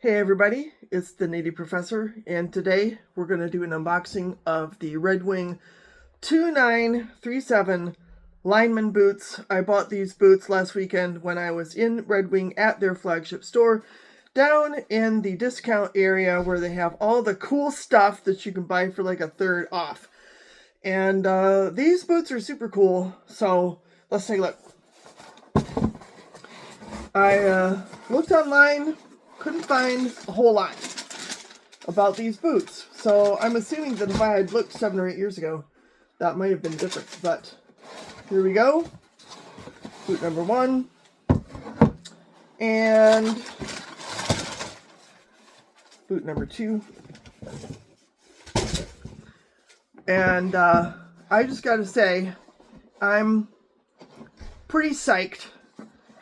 Hey everybody, it's the Nitty Professor, and today we're going to do an unboxing of the Red Wing 2937 Lineman boots. I bought these boots last weekend when I was in Red Wing at their flagship store down in the discount area where they have all the cool stuff that you can buy for like a third off. And these boots are super cool, so let's take a look. I looked online, couldn't find a whole lot about these boots. So I'm assuming that if I had looked 7 or 8 years ago, that might have been different. But here we go. Boot number 1. And boot number 2. And I just got to say, I'm pretty psyched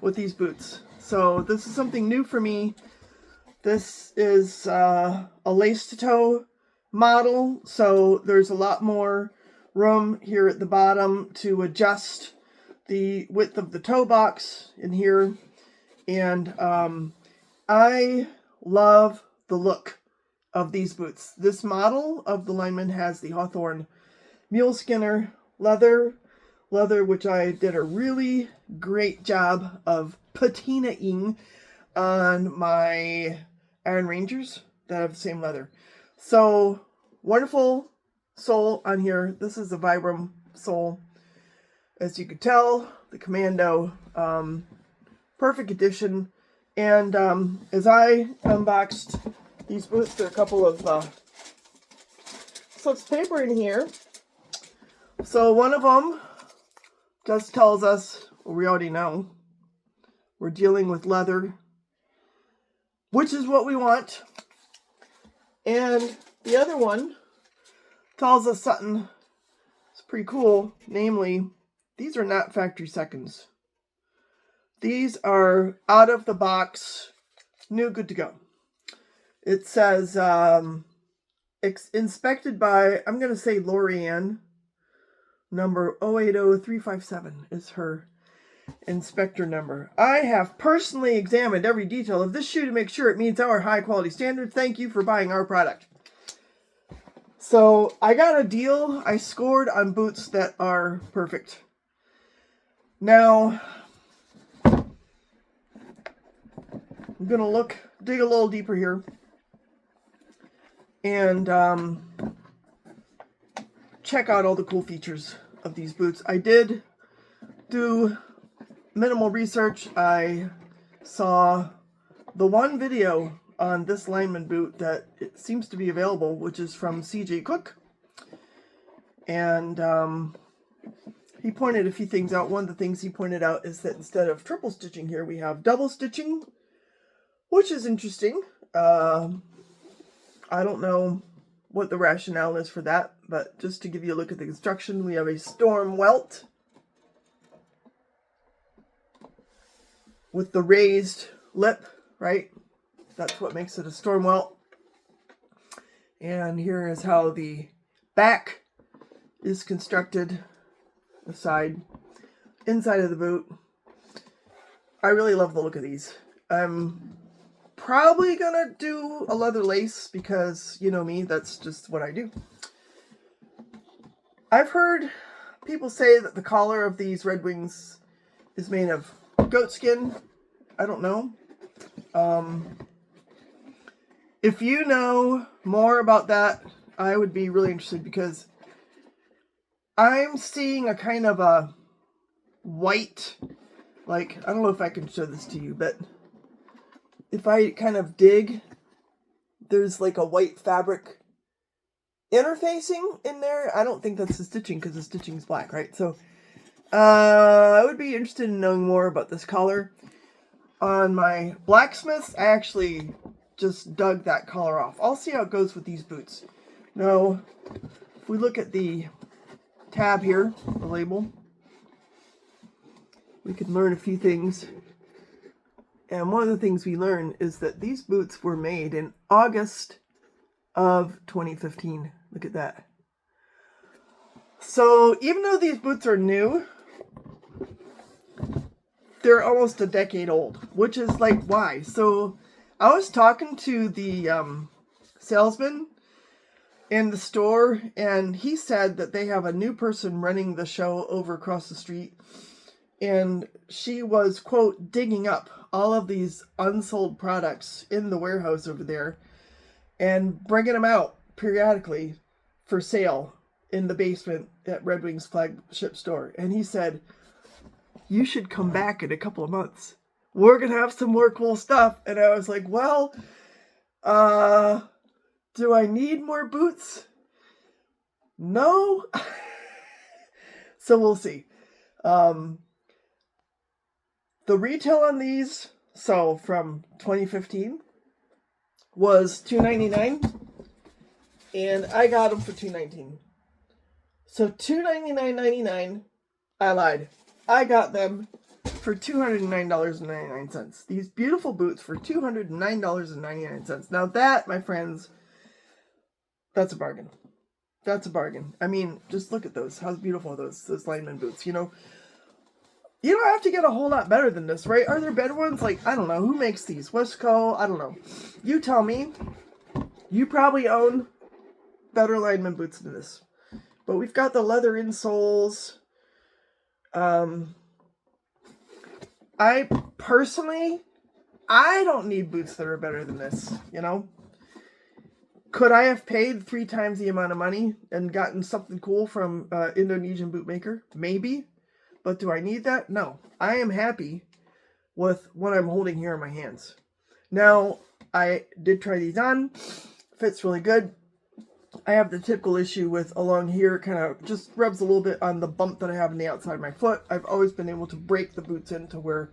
with these boots. So this is something new for me. This is a lace-to-toe model, so there's a lot more room here at the bottom to adjust the width of the toe box in here. And I love the look of these boots. This model of the Lineman has the Hawthorne mule skinner leather, which I did a really great job of patinaing on my Iron Rangers that have the same leather. So wonderful sole on here. This is a Vibram sole. As you can tell, the Commando, perfect addition. And as I unboxed these boots, there are a couple of slips of paper in here. So one of them just tells us what we already know. We're dealing with leather, which is what we want. And the other one tells us something that's pretty cool. Namely, these are not factory seconds. These are out of the box, new, good to go. It says inspected by, I'm going to say Lorianne, number 080357 is her inspector number. I have personally examined every detail of this shoe to make sure it meets our high quality standards. Thank you for buying our product. So I got a deal. I scored on boots that are perfect. Now I'm gonna dig a little deeper here and check out all the cool features of these boots. I did do minimal research. I saw the one video on this Lineman boot that it seems to be available, which is from CJ Cook. And he pointed a few things out. One of the things he pointed out is that instead of triple stitching here, we have double stitching, which is interesting. I don't know what the rationale is for that, but just to give you a look at the construction, we have a storm welt with the raised lip, right? That's what makes it a storm welt. And here is how the back is constructed, the side, inside of the boot. I really love the look of these. I'm probably gonna do a leather lace because, you know me, that's just what I do. I've heard people say that the collar of these Red Wings is made of goat skin. I don't know. If you know more about that, I would be really interested because I'm seeing a kind of a white, like, I don't know if I can show this to you, but if I kind of dig, there's like a white fabric interfacing in there. I don't think that's the stitching because the stitching is black, right? So I would be interested in knowing more about this collar. On my blacksmiths, I actually just dug that collar off. I'll see how it goes with these boots. Now, if we look at the tab here, the label, we can learn a few things. And one of the things we learn is that these boots were made in August of 2015. Look at that. So even though these boots are new, they're almost a decade old, which is like, why? So I was talking to the salesman in the store, and he said that they have a new person running the show over across the street, and she was, quote, digging up all of these unsold products in the warehouse over there and bringing them out periodically for sale in the basement at Red Wing's flagship store. And he said, you should come back in a couple of months. We're going to have some more cool stuff. And I was like, well, do I need more boots? No. So we'll see. The retail on these, so from 2015, was $2.99, and I got them for $2.19. So $299.99, I lied. I got them for $209.99. These beautiful boots for $209.99. Now that, my friends, that's a bargain. That's a bargain. I mean, just look at those. How beautiful are those Lineman boots, you know? You don't have to get a whole lot better than this, right? Are there better ones? Like, I don't know. Who makes these? Westco? I don't know. You tell me. You probably own better Lineman boots than this. But we've got the leather insoles. I personally, I don't need boots that are better than this, you know? Could I have paid 3 times the amount of money and gotten something cool from Indonesian bootmaker? Maybe. But do I need that? No. I am happy with what I'm holding here in my hands. Now, I did try these on. Fits really good. I have the typical issue with along here, kind of just rubs a little bit on the bump that I have on the outside of my foot. I've always been able to break the boots in to where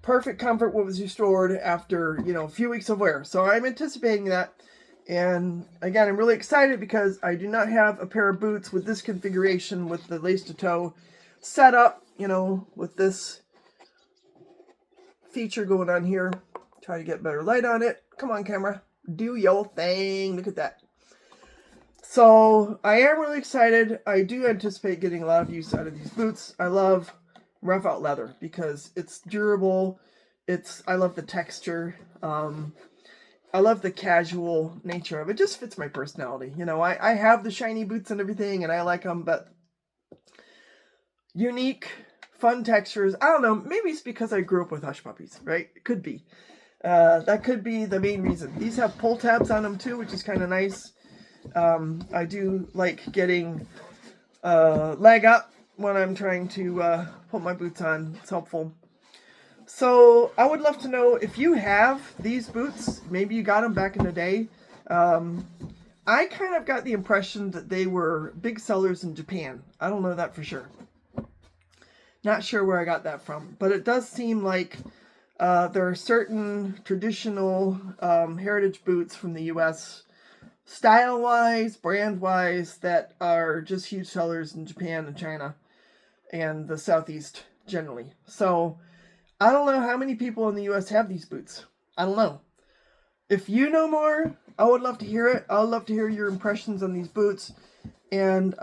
perfect comfort was restored after, you know, a few weeks of wear. So I'm anticipating that. And again, I'm really excited because I do not have a pair of boots with this configuration with the lace to toe set up, you know, with this feature going on here. Try to get better light on it. Come on, camera. Do your thing. Look at that. So I am really excited. I do anticipate getting a lot of use out of these boots. I love rough out leather because it's durable. I love the texture. I love the casual nature of it. It just fits my personality. You know, I have the shiny boots and everything, and I like them, but unique, fun textures. I don't know. Maybe it's because I grew up with hush puppies, right? It could be. That could be the main reason. These have pull tabs on them too, which is kind of nice. I do like getting leg up when I'm trying to put my boots on. It's helpful. So I would love to know if you have these boots. Maybe you got them back in the day. I kind of got the impression that they were big sellers in Japan. I don't know that for sure. Not sure where I got that from, but it does seem like there are certain traditional heritage boots from the U.S., style-wise, brand-wise, that are just huge sellers in Japan and China and the Southeast generally. So I don't know how many people in the U.S. have these boots. I don't know. If you know more, I would love to hear it. I would love to hear your impressions on these boots. And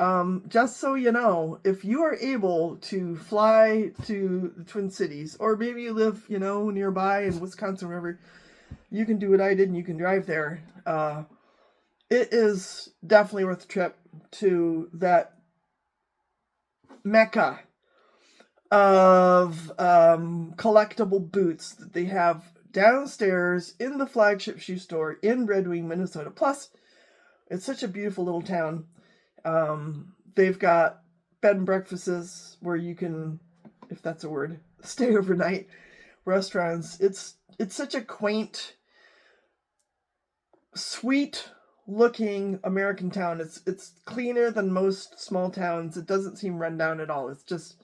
just so you know, if you are able to fly to the Twin Cities, or maybe you live, you know, nearby in Wisconsin or wherever, you can do what I did and you can drive there. It is definitely worth the trip to that mecca of collectible boots that they have downstairs in the flagship shoe store in Red Wing, Minnesota. Plus, it's such a beautiful little town. They've got bed and breakfasts where you can, if that's a word, stay overnight. Restaurants. It's such a quaint, sweet looking American town. It's cleaner than most small towns. It doesn't seem run down at all. It's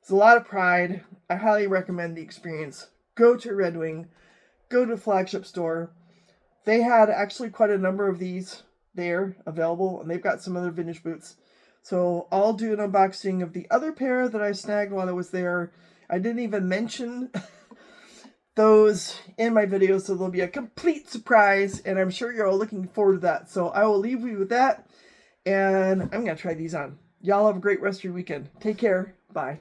a lot of pride. I highly recommend the experience. Go to Red Wing. Go to the flagship store. They had actually quite a number of these there available, and they've got some other vintage boots. So I'll do an unboxing of the other pair that I snagged while I was there. I didn't even mention those in my video, so there'll be a complete surprise, and I'm sure you're all looking forward to that. So I will leave you with that, and I'm going to try these on. Y'all have a great rest of your weekend. Take care. Bye.